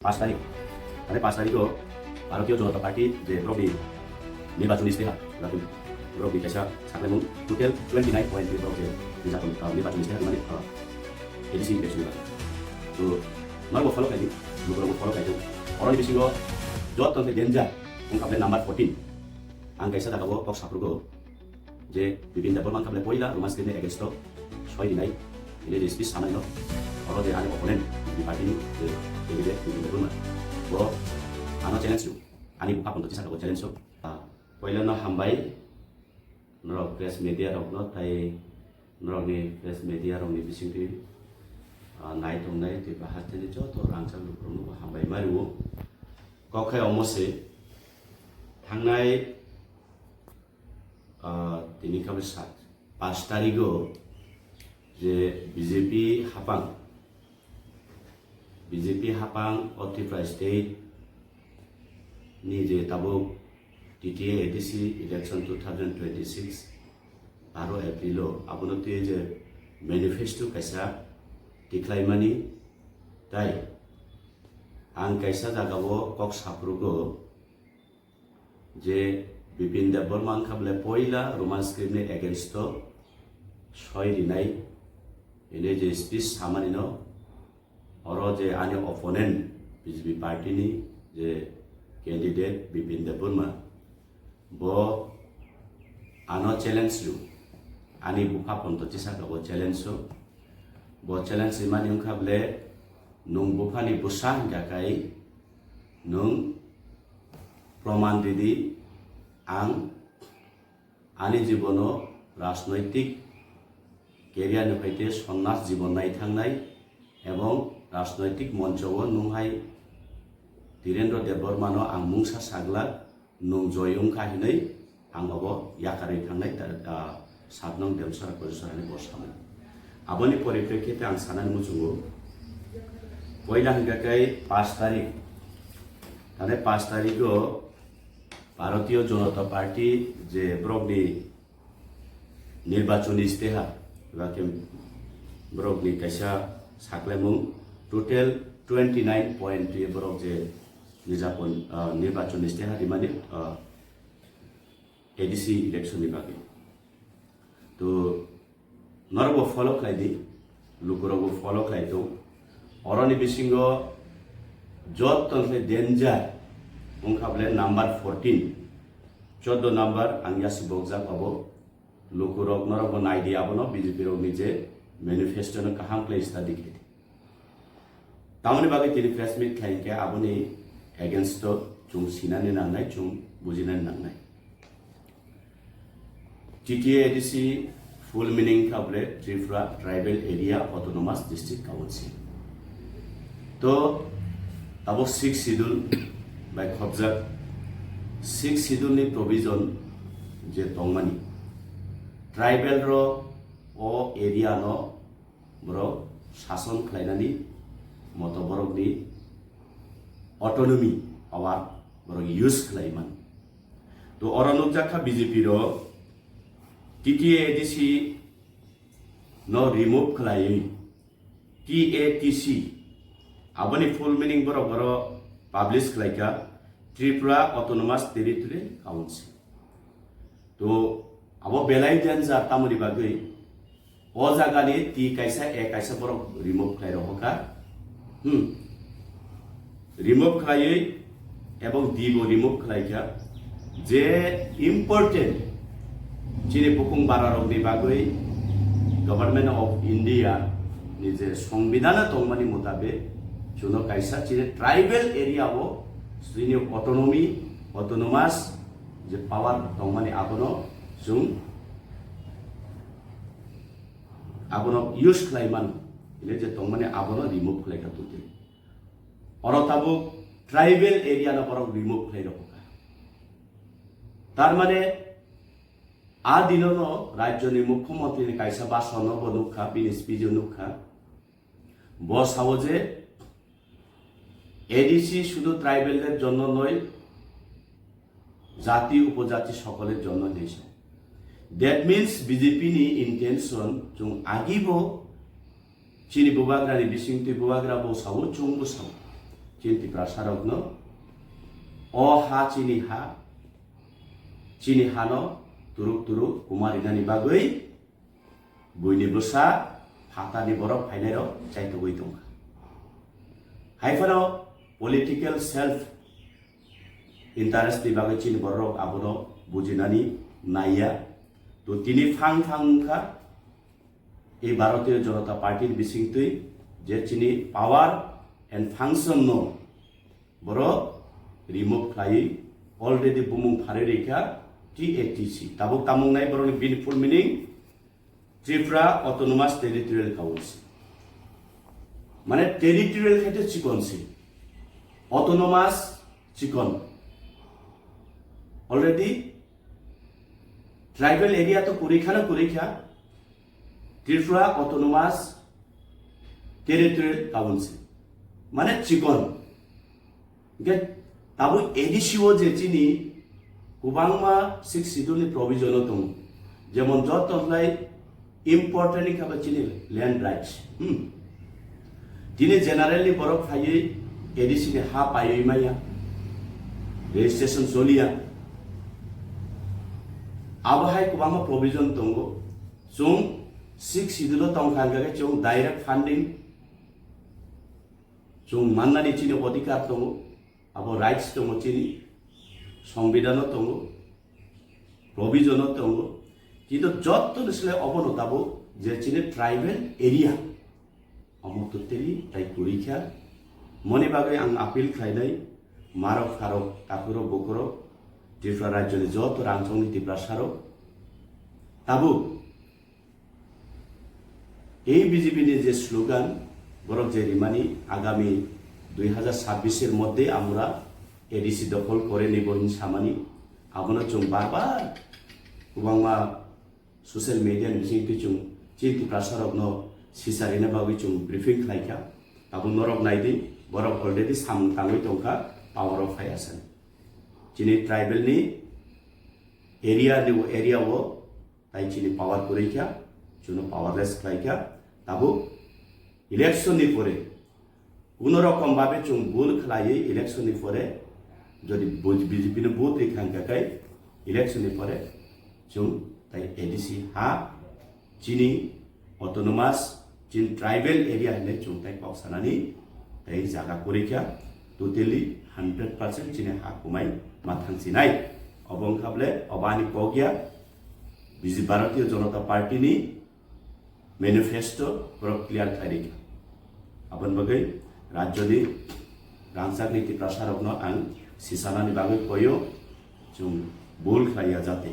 5 তারিখ মানে 5 তারিখও ভারতীয় জনতা পার্টি যে ব্রবি নির্বাচনী ইস্তেহার ব্রবি কেসা সাকলেমু টোটাল 29 পয়েন্ট ব্রব যে নির্বাচনী ইস্তেহার মানে এডিসি ইলেকশন তো নরবো ফলো খাইদি নরবো ফলো খাইদি অরনি বিসিngo jot tante denja ungkaple number 14 ang kaisa dagabo kok saprugo je bibin dapol man kable poila rumas kene egesto soy dinai ile de speech samai no oro de ane opponent di party ni de de bibin dapol man bo ano challenge lu ani buka pun tisa dago challenge so poila no hambai norok press media rok no tai norok ni press media rok ni bising ti nai tong nai ti bahas tene jo to rangchang lu prono hambai maru কখায় অমসে থাংনাই তিনি কাবে 5 তারিখও যে BJP হাপাং অত্রিপুরা state নি যে তাবো TTA ADC election 2026 12 April আবনতি যে manifesto কাইসা টিকলাইমানি তাই आं कैसा जागाबो कक साप्रुगो जे बिपिन देब Burma खाबले पयला रोमान स्क्रिप्टनि एगेन्स्ट सय दिनाय इने जे स्पीच सामानिनो अरो जे आनि अपोनेंट बीजेपी पार्टी नि जे कैंडिडेट बिपिन देब बर्मा बो आनो चैलेंज लु आनि बुखा पन्थति सागाबो चैलेंज बो चैलेंज इमानि खाबले nung bufani busah gakai nung proman didi ang ani jibono rajnৈতিক কেরিয়ার নিফাইতে সন্ন্যাস জীবন নাই থাংনাই এবং রাজনৈতিক মঞ্চও নুংহাই ধীরেন্দ্র দেববর্মানো आं मुंसा सागला नुं जयं काहिनै आं अबो याकारै थांनाय 7 नं देमसार परिसरानि बसामोन आबोनि परिप्रेक्षिते आं सानानै मुजुङो पयला हंगाकाय 5 तारिख ताने 5 तारिखो भारतीय जनता पार्टी जे ब्रगनि निर्वाचनी इस्तेहार बाके ब्रगनि कैसा साकलेमुं टोटल 29 पॉइंट ब्रग जे निजापन निर्वाचनी इस्तेहार माने एडीसी इलेक्शन नि बाके तो नरबो फॉलो खाइदि लुकुरबो फॉलो खाइदो अरनि बिसिंगो जत तंसे डेंजार उनखाबले नंबर 14 नंबर आंगियासि बगजा पाबो लोकुरक नरबो नाइदि आबनो बीजेपी रक निजे मैनिफेस्टो न काहां प्ले स्टडी के तामनि बागे तिनि प्रेस मीट खाइके आबनि अगेंस्ट जुं सिनानि नांनाय जुं बुजिनानि नांनाय टीटीए एडीसी फुल मीनिंग खाबले Tripura tribal area autonomous district council तो अब 6 शेड्यूल बाय खबजाक 6 शेड्यूल नि प्रोविजन जे तंगमानी ट्राइबल रो ओ एरिया नो ब्रो शासन खालायनानि मत बरकनि ऑटोनॉमी आवा ब्रो यूज खालायमान तो अरनुजाखा बीजेपी रो टीटीए एडीसी नो रिमूव खालायै टीएटीसी आबनि फुल मीनिंग बरो पब्लिश खालायका त्रिपुरा ऑटोनोमस टेरिटरी काउंसिल तो अब बेलाय देनजा तामनि बागै ओ जागानि टी कैसा ए कैसा बरो रिमूव खालाय रहका रिमूव खालायै एवं दीबो रिमूव खालायका जे इम्पोर्टेंट चिनि बुकुं बारारनि बागै गवर्नमेंट ऑफ इंडिया निजे संविधान तंगमानि मुताबिक जुनो कैसा चिरे ट्राइबल एरिया वो स्त्रीनि ऑटोनॉमी ऑटोनोमस जे पावर तंगमानि आबनो यूज खालायमान इले जे तंगमानि आबनो रिमूव खालायका तुते अरताबो ट्राइबल एरिया न परक रिमूव खालाय रखा तार माने आ दिननो राज्यनि मुख्यमंत्री कैसा भाषण बनुखा बिनि स्पीच नुखा बस हावो जे एडीसी शुद्ध ट्राइबलদের জন্য নয় জাতি উপজাতি সকলের জন্য দিয়েছে দ্যাট মিন্স বিজেপি নি ইন্টেনশন जों आगिबो चिनि बुबाग्रानि बिसिंति बुबाग्रा बसावो चुंबो Sao Cinti prasarokno o ha chini hano turuk kumarinani bagui buini busa fatani borok hainero chaitogui tongka haifano political self interest ni bagui chini borok abono bujinani naiya to tini phangka এই ভারতীয় জনতা পার্টির বিসিংতুই যে চিনি power and function নো বড় remove খাই already বুমুং ফারে রেখা টিএটিসি তাবুক তামুং নাই বড় বিনফুল meaning Tripura autonomous territorial council মানে টেরিটোরিয়াল খাইতে চিকনসি অটোনোমাস চিকন অলরেডি ট্রাইবেল এরিয়া তো পরীক্ষা Tripura Autonomous Territorial Council মানে চিকন তাবু এডিসিও যে চিনি কুবাংমা 6 শিডিউলনি প্রভিজন দং যেমন যতলাই ইম্পর্টেন্ট খাবে চিনি ল্যান্ড রাইটস দিনে জেনারেলি বরফ ফাইয়ে এডিসিনি হা পাইয়ে মাইয়া রেজিস্ট্রেশন চলিয়া আবহাই কুবাংমা প্রভিজন দং जों 6 শিডিউল তংখানগাকে जों डायरेक्ट फंडिंग जों माननानै चिनि अधिकार दङ आबो राइट्स दङ चिनि संविधान दङ प्रविजन दङ কিন্তু যত নসলে অবনতাবো যে চিনি ট্রাইবেল এরিয়া অমততেলি তাই পরীক্ষা মনে বাগে আং আপিল খাইনাই মারক ফারক তাকুরো বকরো ত্রিপুরা রাজ্যनि যত রাংচংनि ত্রিপুরা সারক তাবু এই বিজেপির যে স্লোগান বরক যে রিমানি আগামী 2026 এর মধ্যে আমরা এডিসি দখল করে নেব সামানি আবনো जों বারবার কুবাংমা সোশ্যাল মিডিয়া নিচিংতি जों চিন্তি প্রাসারকনো সিসারিনা বাগৈ जों ব্রিফিং খাইকা আবু নরক নাইদি বরক অলরেডি সামতাङै दंखा पावर अफ फायासन चिनि ट्राइबेलनि एरियावो ताई चिनि पावर परीक्षा जोंनो पावरलेस खाइका ताबो इलेक्शननि परे कोनोरकम भाबे जों भुल खालायै इलेक्शननि परे যদি বিজেপি नो भोट रेखांखाखाय इलेक्शननि परे जों ताई एडिसि हा चिनि अटोनोमास चिन ट्राइबेल एरिया होननाय जों ताई पावसानानै ताई जागा परीक्षा टोटली 100% चिनि हा कुमाय माथांसिनाय अबंखाबले अबानि पगिया बिजि भारतीय जनता पार्टीनि मैनिफेस्टो क्लियर खारिका आबन बगै राज्यनि रांसाक नीति प्रसारकनो आं सिसानानि बागै कयो जों बोल खाया जाते